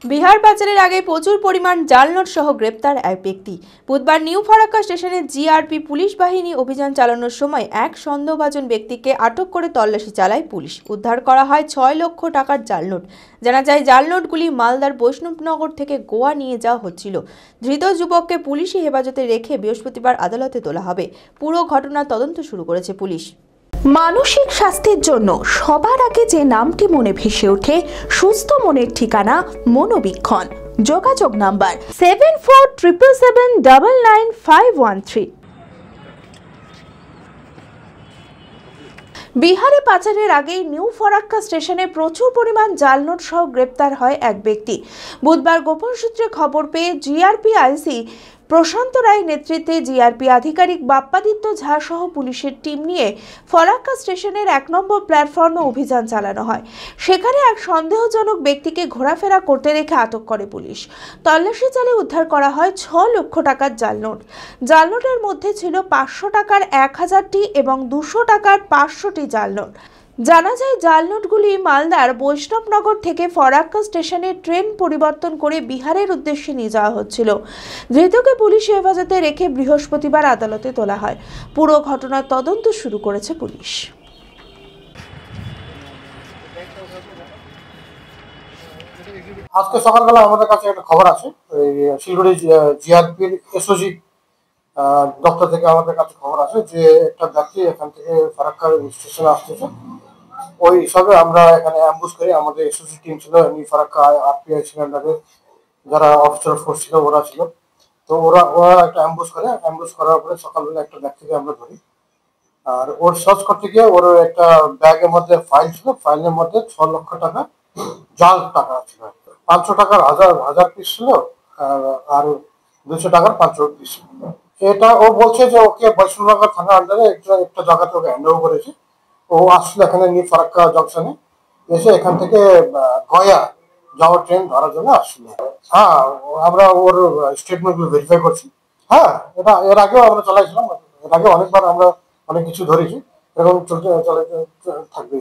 বিহার পাচারের আগে প্রচুর পরিমাণ জাল নোট সহ গ্রেপ্তার এক ব্যক্তি। বুধবার নিউ ফারাক্কা স্টেশনে জিআরপি পুলিশ বাহিনী অভিযান চালানোর সময় এক সন্দেহভাজন ব্যক্তিকে আটক করে তল্লাশি চালায় পুলিশ। উদ্ধার করা হয় ৬ লক্ষ টাকার জাল নোট। জানা যায় জাল নোটগুলি মালদার বৈষ্ণবনগর থেকে গোয়া নিয়ে যাওয়া হচ্ছিল। ধৃত যুবককে পুলিশি হেফাজতে রেখে বৃহস্পতিবার আদালতে তোলা হবে। পুরো ঘটনার তদন্ত শুরু করেছে পুলিশ। মানসিক স্বাস্থ্যের জন্য সবার আগে যে নামটি মনে ভেসে ওঠে, সুস্থ মনের ঠিকানা মনোবীক্ষণ। যোগাযোগ নাম্বার 7477799513। বিহারে পাচারের আগে নিউ ফারাক্কা স্টেশনে প্রচুর পরিমাণ জাল নোট সহ গ্রেপ্তার হয় এক ব্যক্তি। বুধবার গোপন সূত্রে খবর পেয়ে জিআরপি আইসি প্রশান্ত রায় নেতৃত্বে জিআরপি আধিকারিক বাপ্পাদিত্য ঝা সহ পুলিশের টিম নিয়ে ফারাক্কা স্টেশনের ১ নম্বর প্ল্যাটফর্মে অভিযান চালানো হয়। সেখানে এক সন্দেহজনক ব্যক্তিকে ঘোরাফেরা করতে দেখে আটক করে পুলিশ। তল্লাশি চালিয়ে উদ্ধার করা হয় ৬ লক্ষ টাকার জাল নোট। জাল নোটের মধ্যে ছিল ৫০০ টাকার ১,০০০টি এবং ২০০ টাকার ৫০০টি জাল নোট। জানা যায় জাল নোটগুলি মালদার বৈষ্ণবনগর থেকে ফারাক্কা স্টেশনে ট্রেন পরিবর্তন করে বিহারের উদ্দেশ্যে নিয়ে যাওয়া হচ্ছিল। ধৃতকে পুলিশি হেফাজতে রেখে বৃহস্পতিবার আদালতে তোলা হয়। পুরো ঘটনার তদন্ত শুরু করেছে পুলিশ। আজকে সকালবেলা আমাদের কাছে একটা খবর আছে, শিলিগুড়ি জিআরপির এসওজি দপ্তর থেকে আমাদের কাছে খবর আছে যে একটা ব্যক্তি এখান থেকে ফারাক্কা স্টেশনে আসতেছে। ওই হিসাবে আমরা এখানে অ্যাম্বুশ করি। আমাদের এসওজি টিম ছিল, এমনি ফারাক্কা আরপিআই সিলিন্ডারের যারা অফিসার ফোর্স ছিল ওরা ছিল। তো ওরা একটা অ্যাম্বুশ করে, অ্যাম্বুশ করার পরে সকালবেলা একটা ব্যক্তিকে আমরা ধরি। আর ওর সার্চ করতে গিয়ে ওর একটা ব্যাগের মধ্যে ফাইল ছিল, ফাইলের মধ্যে ৬ লক্ষ টাকা জাল টাকা ছিল। ৫০০ টাকার হাজার পিস ছিল আর ২০০ টাকার ৫০০ পিস। এটা ও বলছে যে ওকে বৈষ্ণবনগর থানার আন্ডারে একটা জায়গাতে ওকে হ্যান্ড ওভার করেছে। ও আসলে এখানে নিউ ফারাক্কা জংশনে এসে এখান থেকে গয়া যাওয়ার ট্রেন ধরার জন্য আসছিল। হ্যাঁ, আমরা ওর স্টেটমেন্টগুলো ভেরিফাই করছি। হ্যাঁ, এটা এর আগেও আমরা চালাইছিলাম, এর আগে অনেকবার আমরা অনেক কিছু ধরেছি, এরকম চলে থাকবে।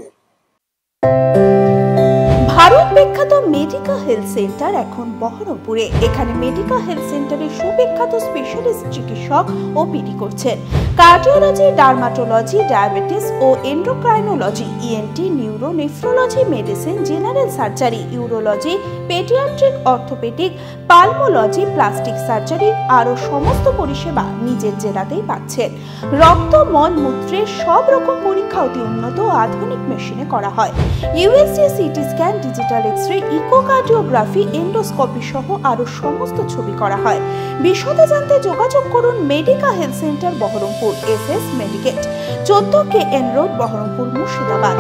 ভারত বিখ্যাত মেডিকা হেলথ সেন্টার এখন বহরমপুরে। এখানে মেডিকা হেলথ সেন্টারে সুবিখ্যাত স্পেশালিস্ট চিকিৎসক ওপিডি করছেন। কার্ডিওলজি, ডার্মাটোলজি, ডায়াবেটিস ও endocrinology, ENT, neuro, nephrology, medicine, general surgery, urology, paediatric, orthopaedic, pulmonology, plastic surgery আরও সমস্ত পরিষেবা নিজের জেলাতেই পাচ্ছেন। রক্ত, মল, মূত্রের সব রকম পরীক্ষা অতি উন্নত ও আধুনিক মেশিনে করা হয়। USG, CT scan, digital x-ray, echocardiography, endoscopy সহ আরো সমস্ত ছবি করা হয়। বিশদে জানতে যোগাযোগ করুন Medica health centre Baharampur, SS Medicate, 14 KN road, Baharampur, Murshidabad.